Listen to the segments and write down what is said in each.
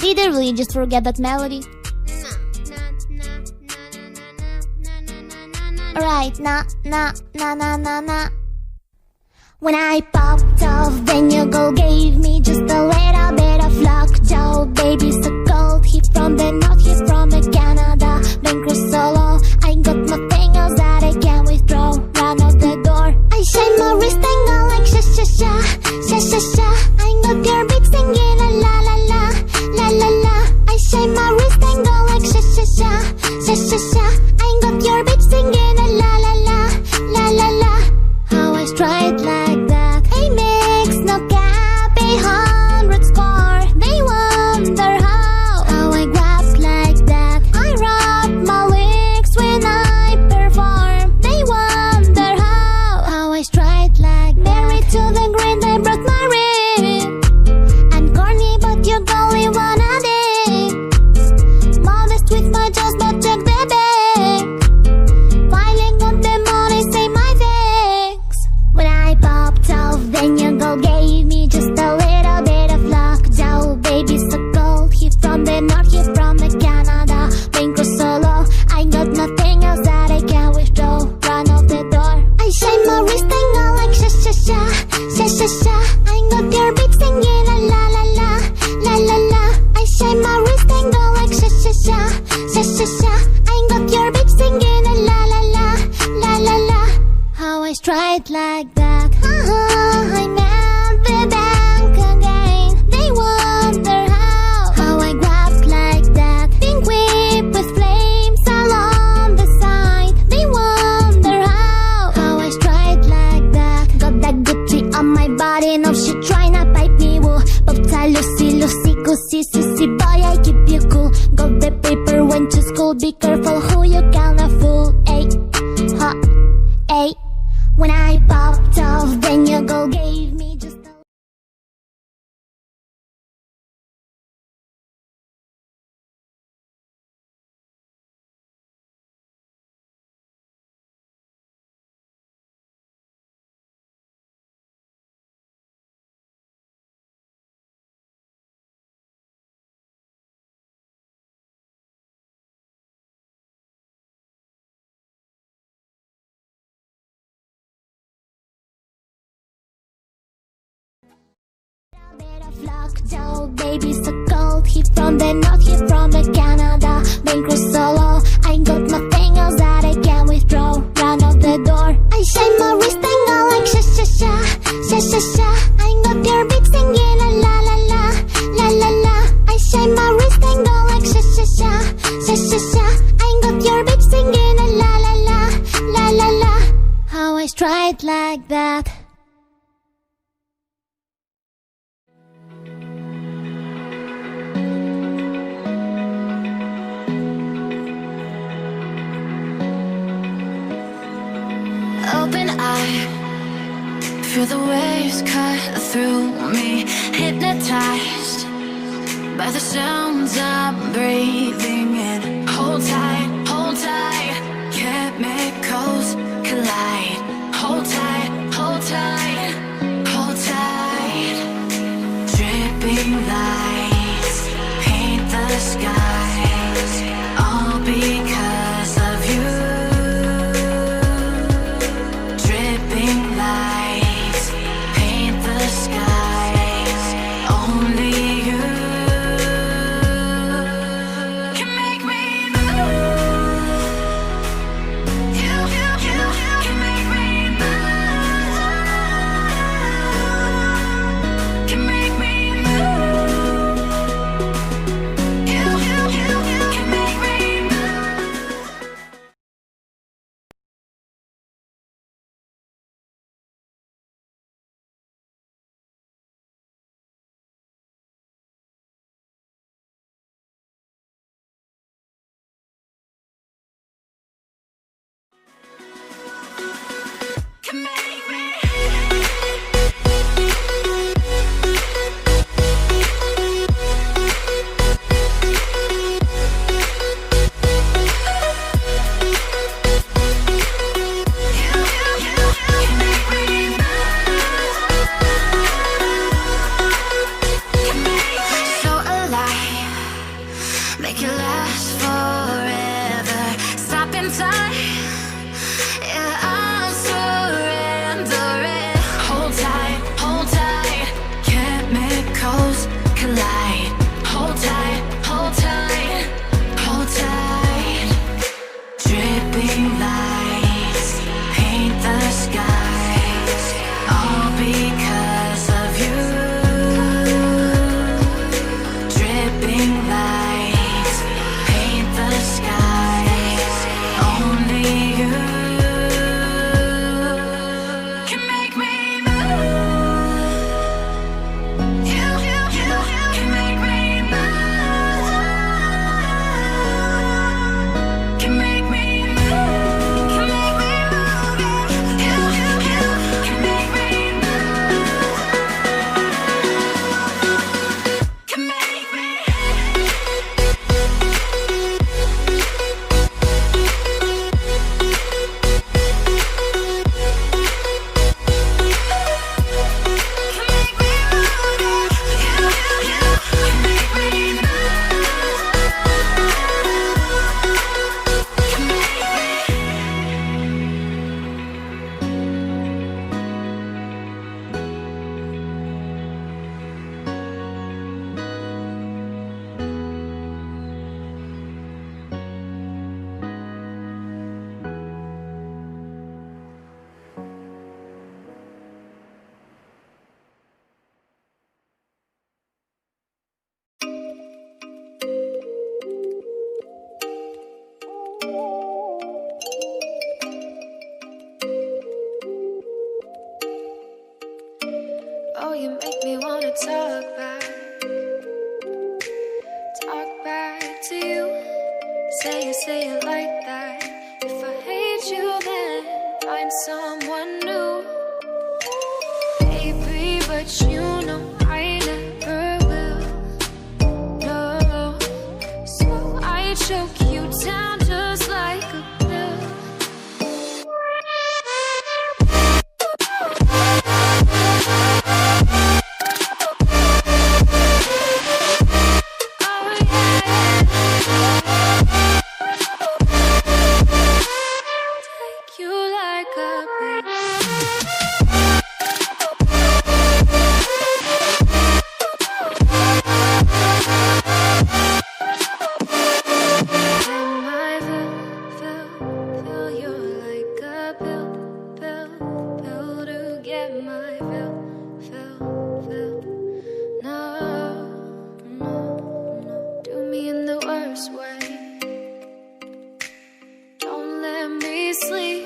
Literally just forget that melody. Alright, na na na na na na. When I popped off, then your girl gave me just a little bit of lockjaw. Baby so cold, he from the north, he from the Canada. Bungou solo, I got nothing else that I can withdraw. Run out the door, I shine my wrist and go like sha sha sha, sha sha sha. I got your beat singing a la la la, la la la. I shine my wrist and go like sha sha sha, sha sha sha. I got your beat singing a la la la, la la la. How I stride like that, a mix, no cap, 100 score. They wonder how I grab like that. I rap my licks when I perform. They wonder how I stride like that. Married to the grind, I brought my ring. I'm corny, but you only wanna dig. Modest with my jaws, but check the bag. Filing on the money, say my thanks. When I popped off, then your girl gave me just a little bit of lockjaw. Baby so cold, he from the north, he from the Canada. Bungou solo, I got nothing else that I can withdraw. Run out the door, I shine my wrist and go like sha sha sha, sha sha sha. I got your beat singing a la la la, la la la. I shine my wrist and go like sha sha sha, sha sha sha. I got your beat singing a la la la, la la la. How I stride like that. I'm at the bank again. They wonder how I grab like that. Pink whip with flames all on the side. They wonder how I stride like that. Got that Gucci on my body, no she tryna pipe me woo. Bobta Lucy, Lucy, goosey, sussy boy, I keep you cool. Got the paper, went to school, be careful who you gonna fool. Ay, ha, ay. When I popped off, then your girl gave me just a... bit of lockjaw, baby so cold. He from the north, he from the Canada. Bungou solo, I got nothing else that I can withdraw. Run out the door, I shine my wrist and go like sha sha sha, sha sha sha. I got your beat singing a la la la, la la la. I shine my wrist and go like sha sha sha, sha sha sha. I got your beat singing a la la la, la la la. How I stride like that. Open eye, feel the waves cut through me. Hypnotized by the sounds I'm breathing in. Hold tight, chemicals collide. Hold tight, hold tight, hold tight. Dripping lights paint the skies, all because of you. Lights paint the skies, only you. tight. Yeah, I'm surrendering. Hold tight, chemicals collide. Hold tight, hold tight, hold tight. Dripping lights paint the skies, all because of you. Dripping lights paint the skies, only you can make me move. You can make me move. Can make me move. Can make me move. You can make me move. Can make me. Oh, you make me wanna talk back to you. Say it like that. If I hate you, then find someone new. Baby, but you know I never will. No, so I choke you down just like a pill. Oh yeah, take you like a pill. Can I feel you like a pill to get my fill. No, do me in the worst way. Don't let me sleep,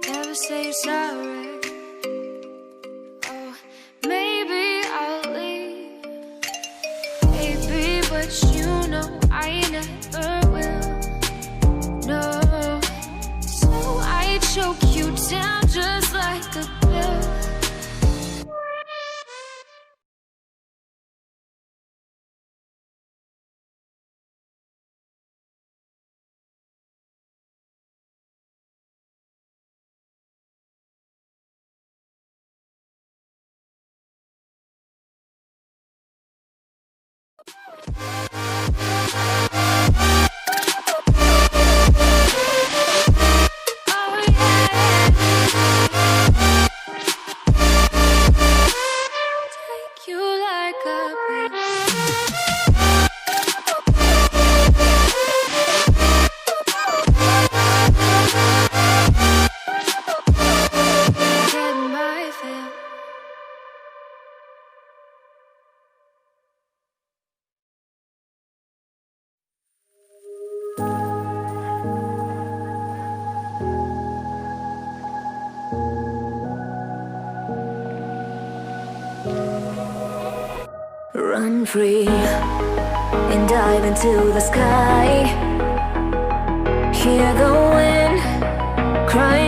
never say sorry. Oh, maybe I'll leave. Baby, but you know I never will. No, so I choke you down just like a pill. Oh yeah, take you like a pill. Get my fill. Run free and dive into the sky. Hear the wind crying